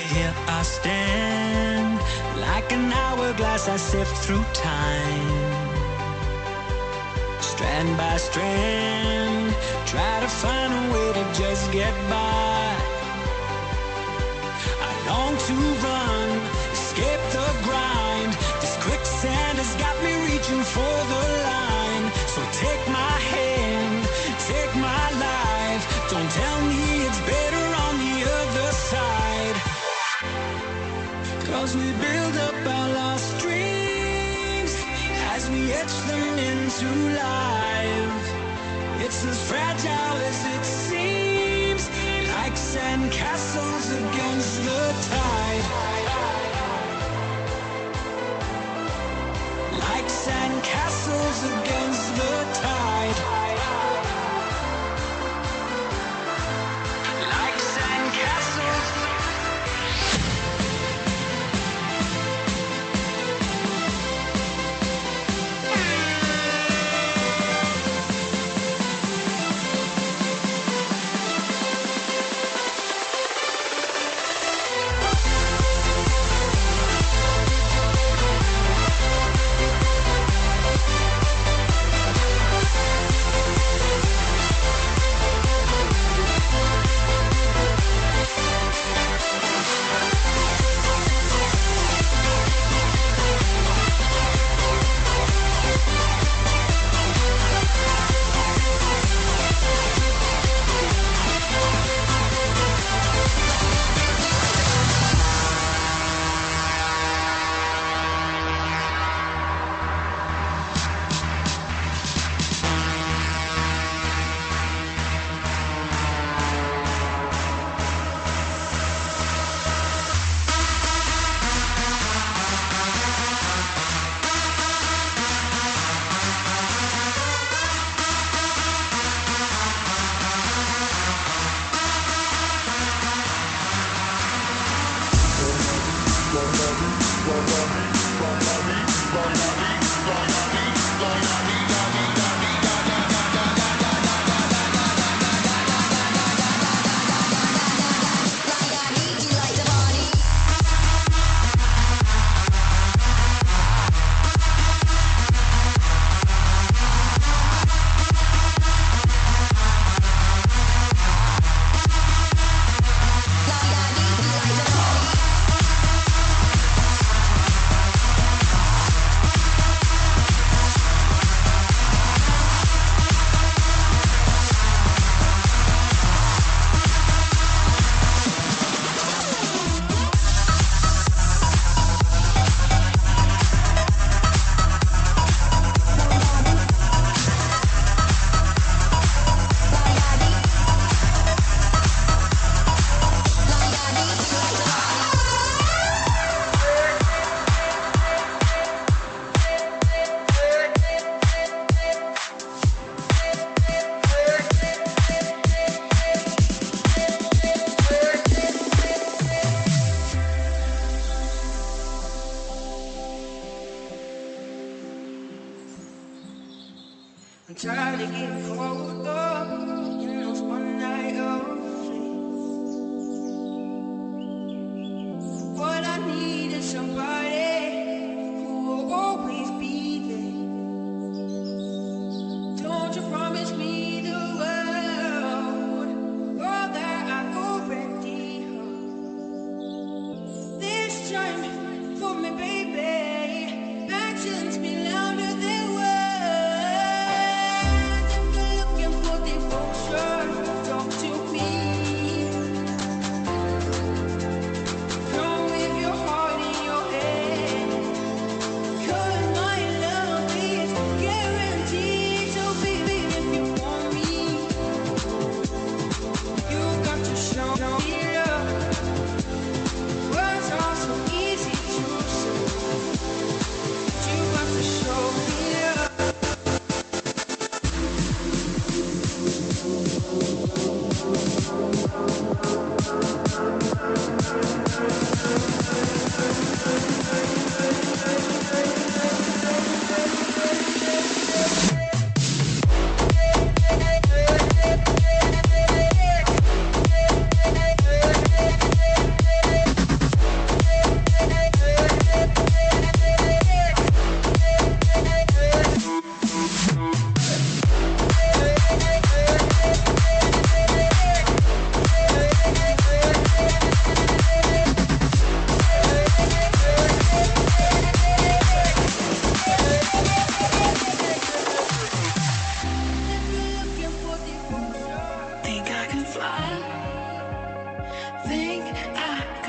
Here I stand, like an hourglass I sift through time. Strand by strand, try to find a way to just get by. I long to run, escape the grind. This quicksand has got me reaching for the line. So take my hand, take my life. Don't tell me it's better on the other side. 'Cause we build up our lost dreams as we etch them into life. It's as fragile as it seems, like sand castles against the tide. Like sand castles against the tide. Like sand castles. I'm tired of getting caught up in those one night affairs. What I need is somebody who will always be there. Don't you promise me the world, all that I already heard. This time for me, baby, actions be louder than words. Looking for the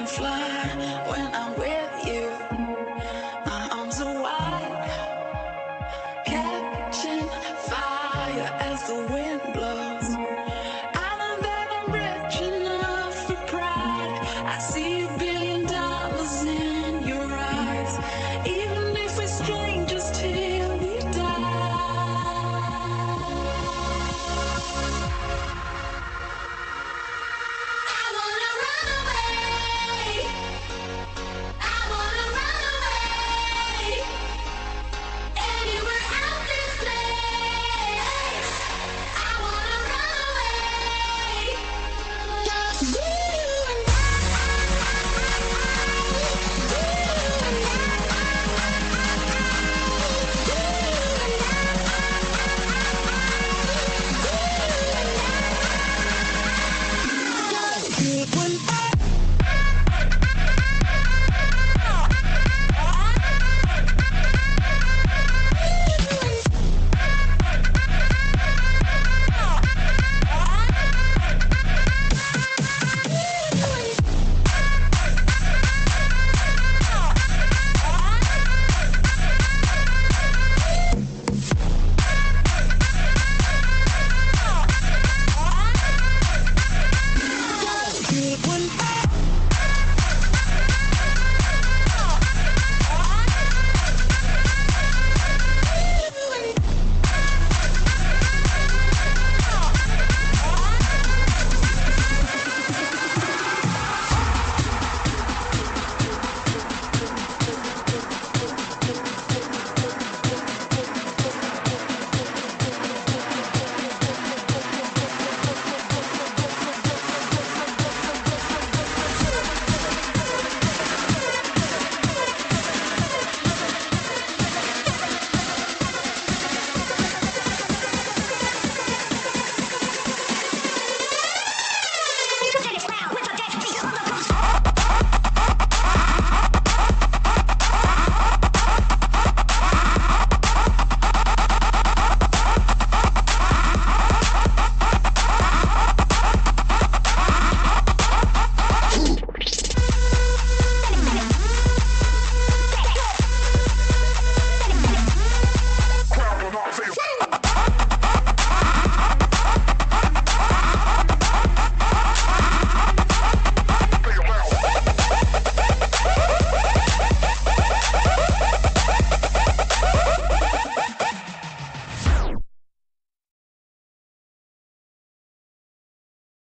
fly when I'm with you. My arms are wide, catching fire as the wind blows. I know that I'm rich enough for pride. I see you build